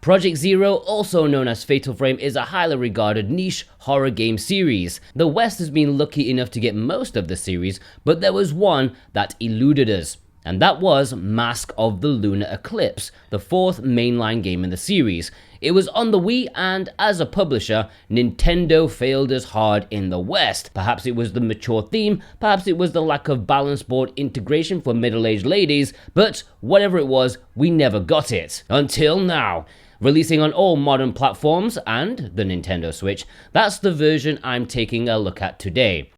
Project Zero, also known as Fatal Frame, is a highly regarded niche horror game series. The West has been lucky enough to get most of the series, but there was one that eluded us. And that was Mask of the Lunar Eclipse, the fourth mainline game in the series. It was on the Wii, and as a publisher, Nintendo failed us hard in the West. Perhaps it was the mature theme, perhaps it was the lack of balance board integration for middle-aged ladies, but whatever it was, we never got it. Until now. Releasing on all modern platforms and the Nintendo Switch, that's the version I'm taking a look at today.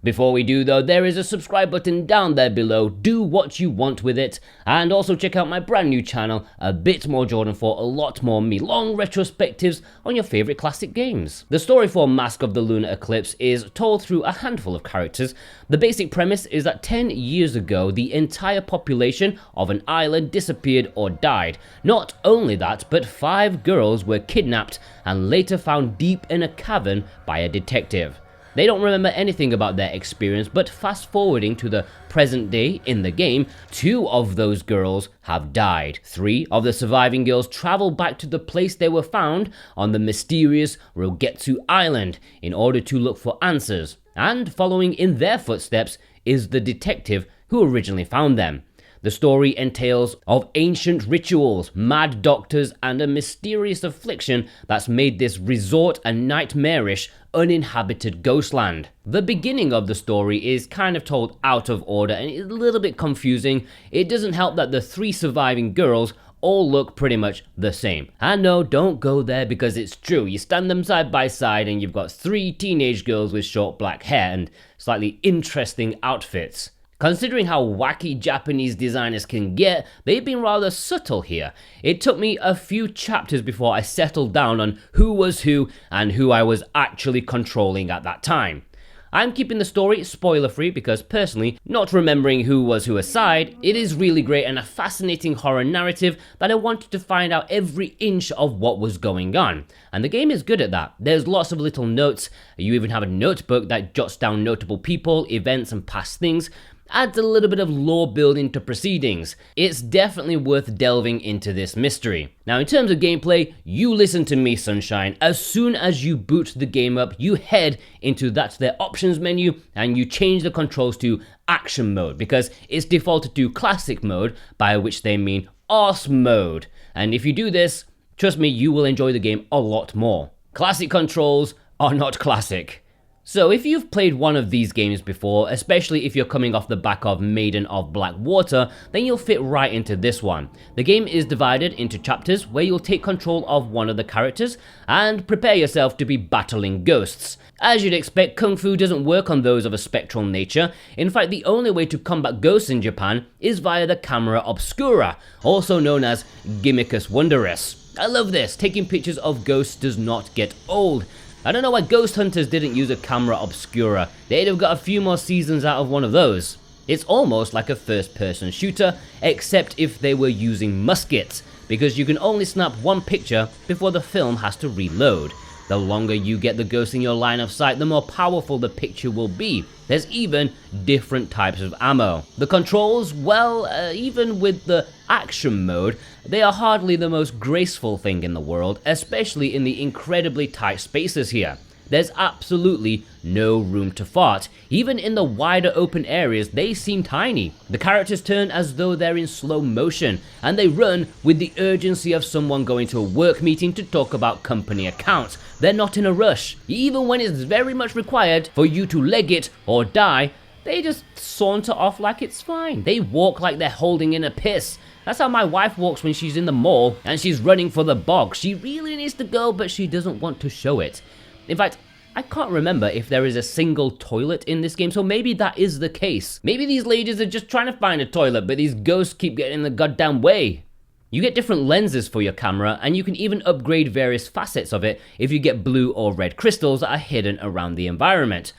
Before we do though, there is a subscribe button down there below. Do what you want with it, and also check out my brand new channel, A Bit More Jordan, for a lot more me long retrospectives on your favorite classic games. The story for Mask of the Lunar Eclipse is told through a handful of characters. The basic premise is that 10 years ago, the entire population of an island disappeared or died. Not only that, but 5 girls were kidnapped and later found deep in a cavern by a detective. They don't remember anything about their experience, but fast forwarding to the present day in the game, 2 of those girls have died. 3 of the surviving girls travel back to the place they were found on the mysterious Rogetsu Island in order to look for answers. And following in their footsteps is the detective who originally found them. The story entails of ancient rituals, mad doctors, and a mysterious affliction that's made this resort a nightmarish, uninhabited ghostland. The beginning of the story is kind of told out of order and it's a little bit confusing. It doesn't help that the 3 surviving girls all look pretty much the same. And no, don't go there because it's true. You stand them side by side and you've got 3 teenage girls with short black hair and slightly interesting outfits. Considering how wacky Japanese designers can get, they've been rather subtle here. It took me a few chapters before I settled down on who was who and who I was actually controlling at that time. I'm keeping the story spoiler free because personally, not remembering who was who aside, it is really great and a fascinating horror narrative that I wanted to find out every inch of what was going on. And the game is good at that. There's lots of little notes. You even have a notebook that jots down notable people, events, and past things. Adds a little bit of lore building to proceedings. It's definitely worth delving into this mystery. Now in terms of gameplay, you listen to me, Sunshine. As soon as you boot the game up, you head into their options menu and you change the controls to action mode because it's defaulted to classic mode, by which they mean arse mode. And if you do this, trust me, you will enjoy the game a lot more. Classic controls are not classic. So if you've played one of these games before, especially if you're coming off the back of Maiden of Black Water, then you'll fit right into this one. The game is divided into chapters where you'll take control of one of the characters and prepare yourself to be battling ghosts. As you'd expect, Kung Fu doesn't work on those of a spectral nature. In fact, the only way to combat ghosts in Japan is via the camera obscura, also known as Gimmicus Wondrous. I love this, taking pictures of ghosts does not get old. I don't know why Ghost Hunters didn't use a camera obscura. They'd have got a few more seasons out of one of those. It's almost like a first-person shooter, except if they were using muskets, because you can only snap one picture before the film has to reload. The longer you get the ghost in your line of sight, the more powerful the picture will be. There's even different types of ammo. The controls, well, even with the action mode, they are hardly the most graceful thing in the world, especially in the incredibly tight spaces here. There's absolutely no room to fart. Even in the wider open areas, they seem tiny. The characters turn as though they're in slow motion, and they run with the urgency of someone going to a work meeting to talk about company accounts. They're not in a rush. Even when it's very much required for you to leg it or die, they just saunter off like it's fine. They walk like they're holding in a piss. That's how my wife walks when she's in the mall and she's running for the bog. She really needs to go, but she doesn't want to show it. In fact, I can't remember if there is a single toilet in this game, so maybe that is the case. Maybe these ladies are just trying to find a toilet, but these ghosts keep getting in the goddamn way. You get different lenses for your camera, and you can even upgrade various facets of it if you get blue or red crystals that are hidden around the environment.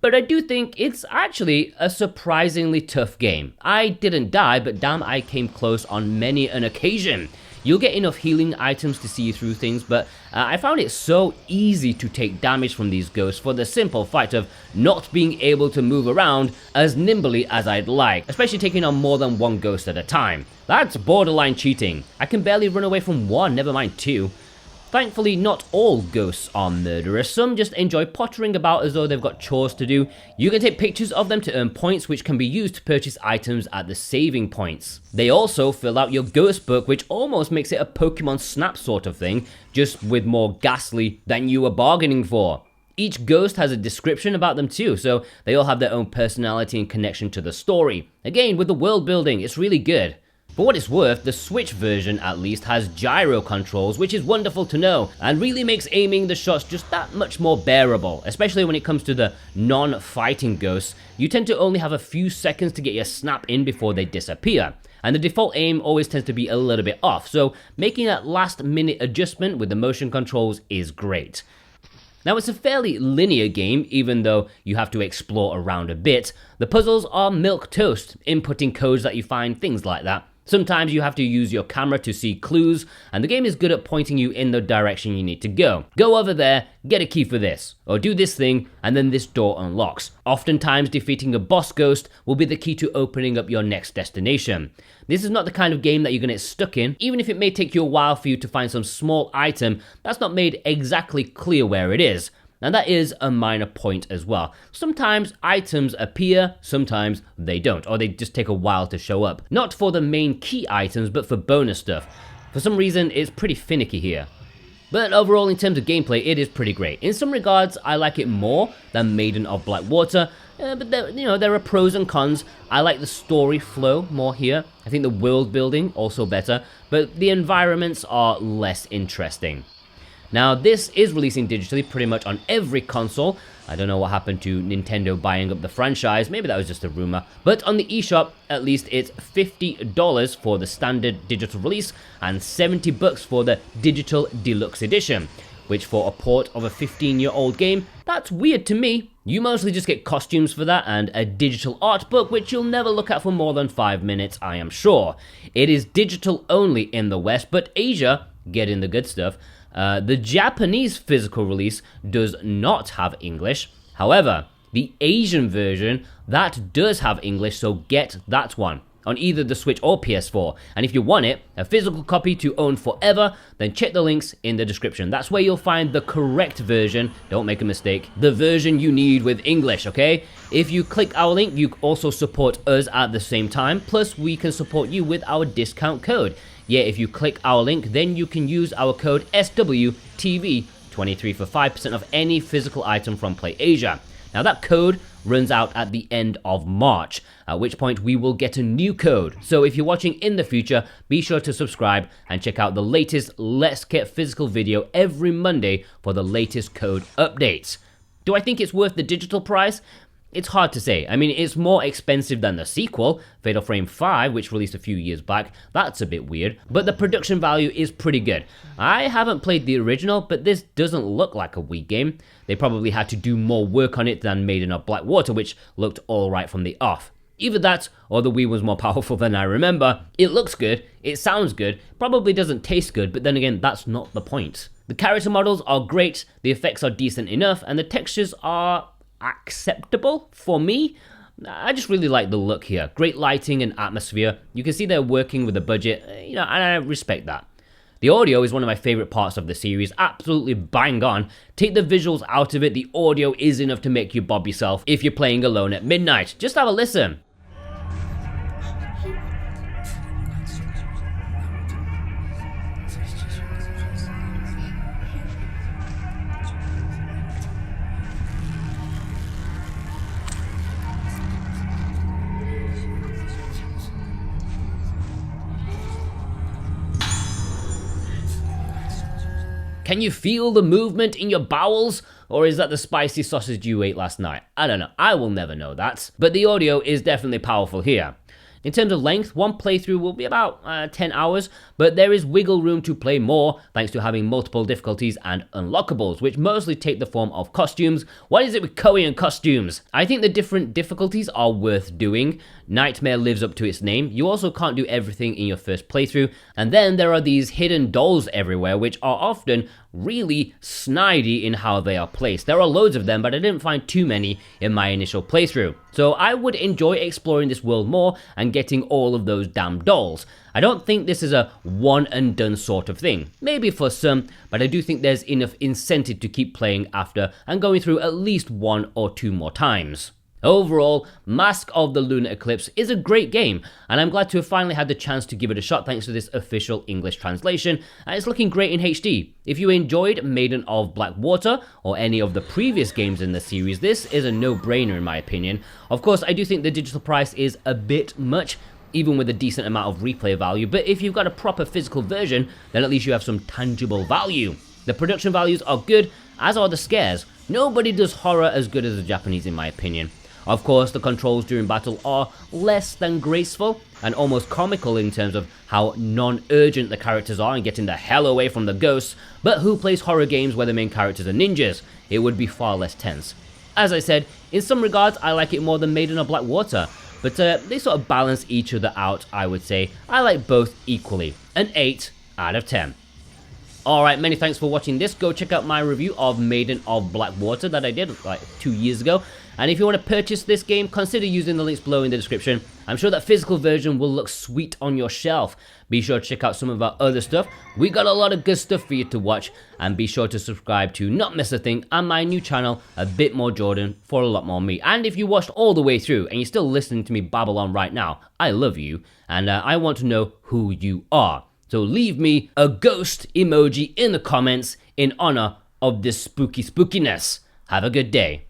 But I do think it's actually a surprisingly tough game. I didn't die, but damn, I came close on many an occasion. You'll get enough healing items to see you through things, but I found it so easy to take damage from these ghosts for the simple fact of not being able to move around as nimbly as I'd like, especially taking on more than one ghost at a time. That's borderline cheating. I can barely run away from one, never mind two. Thankfully, not all ghosts are murderous. Some just enjoy pottering about as though they've got chores to do. You can take pictures of them to earn points, which can be used to purchase items at the saving points. They also fill out your ghost book, which almost makes it a Pokemon Snap sort of thing, just with more ghastly than you were bargaining for. Each ghost has a description about them too, so they all have their own personality and connection to the story. Again, with the world building, it's really good. For what it's worth, the Switch version at least has gyro controls, which is wonderful to know, and really makes aiming the shots just that much more bearable, especially when it comes to the non-fighting ghosts. You tend to only have a few seconds to get your snap in before they disappear, and the default aim always tends to be a little bit off, so making that last minute adjustment with the motion controls is great. Now, it's a fairly linear game, even though you have to explore around a bit. The puzzles are milquetoast, inputting codes that you find, things like that. Sometimes you have to use your camera to see clues, and the game is good at pointing you in the direction you need to go. Go over there, get a key for this, or do this thing, and then this door unlocks. Oftentimes, defeating a boss ghost will be the key to opening up your next destination. This is not the kind of game that you're going to get stuck in, even if it may take you a while for you to find some small item that's not made exactly clear where it is. And that is a minor point as well. Sometimes items appear, sometimes they don't, or they just take a while to show up. Not for the main key items, but for bonus stuff. For some reason, it's pretty finicky here. But overall, in terms of gameplay, it is pretty great. In some regards, I like it more than Maiden of Blackwater, but there are pros and cons. I like the story flow more here. I think the world building also better, but the environments are less interesting. Now, this is releasing digitally pretty much on every console. I don't know what happened to Nintendo buying up the franchise, maybe that was just a rumor. But on the eShop, at least it's $50 for the standard digital release and $70 for the digital deluxe edition, which for a port of a 15-year-old game, that's weird to me. You mostly just get costumes for that and a digital art book, which you'll never look at for more than 5 minutes, I am sure. It is digital only in the West, but Asia, get in the good stuff. The Japanese physical release does not have English. However, the Asian version, that does have English, so get that one on either the Switch or PS4. And if you want it, a physical copy to own forever, then check the links in the description. That's where you'll find the correct version, don't make a mistake, the version you need with English, okay? If you click our link, you also support us at the same time, plus we can support you with our discount code. Yeah, if you click our link, then you can use our code SWTV23 for 5% of any physical item from PlayAsia. Now that code runs out at the end of March, at which point we will get a new code. So if you're watching in the future, be sure to subscribe and check out the latest Let's Get Physical video every Monday for the latest code updates. Do I think it's worth the digital price? It's hard to say. I mean, it's more expensive than the sequel, Fatal Frame 5, which released a few years back. That's a bit weird, but the production value is pretty good. I haven't played the original, but this doesn't look like a Wii game. They probably had to do more work on it than Maiden of Blackwater, which looked alright from the off. Either that, or the Wii was more powerful than I remember. It looks good, it sounds good, probably doesn't taste good, but then again, that's not the point. The character models are great, the effects are decent enough, and the textures are acceptable for me. I just really like the look here. Great lighting and atmosphere. You can see they're working with a budget, and I respect that. The audio is one of my favorite parts of the series, absolutely bang on. Take the visuals out of it, the audio is enough to make you bob yourself if you're playing alone at midnight. Just have a listen. Can you feel the movement in your bowels? Or is that the spicy sausage you ate last night? I don't know, I will never know that. But the audio is definitely powerful here. In terms of length, one playthrough will be about 10 hours, but there is wiggle room to play more thanks to having multiple difficulties and unlockables, which mostly take the form of costumes. What is it with Korean costumes? I think the different difficulties are worth doing. Nightmare lives up to its name. You also can't do everything in your first playthrough, and then there are these hidden dolls everywhere, which are often really snidey in how they are placed. There are loads of them, but I didn't find too many in my initial playthrough. So I would enjoy exploring this world more and getting all of those damn dolls. I don't think this is a one and done sort of thing. Maybe for some, but I do think there's enough incentive to keep playing after and going through at least 1 or 2 more times. Overall, Mask of the Lunar Eclipse is a great game, and I'm glad to have finally had the chance to give it a shot thanks to this official English translation, and it's looking great in HD. If you enjoyed Maiden of Blackwater, or any of the previous games in the series, this is a no-brainer in my opinion. Of course, I do think the digital price is a bit much, even with a decent amount of replay value, but if you've got a proper physical version, then at least you have some tangible value. The production values are good, as are the scares. Nobody does horror as good as the Japanese in my opinion. Of course, the controls during battle are less than graceful and almost comical in terms of how non-urgent the characters are and getting the hell away from the ghosts, but who plays horror games where the main characters are ninjas? It would be far less tense. As I said, in some regards I like it more than Maiden of Blackwater, but they sort of balance each other out, I would say. I like both equally. An 8 out of 10. Alright, many thanks for watching this. Go check out my review of Maiden of Blackwater that I did like 2 years ago. And if you want to purchase this game, consider using the links below in the description. I'm sure that physical version will look sweet on your shelf. Be sure to check out some of our other stuff. We got a lot of good stuff for you to watch. And be sure to subscribe to not miss a thing and my new channel, A Bit More Jordan, for a lot more me. And if you watched all the way through and you're still listening to me babble on right now, I love you. And I want to know who you are. So leave me a ghost emoji in the comments in honor of this spooky spookiness. Have a good day.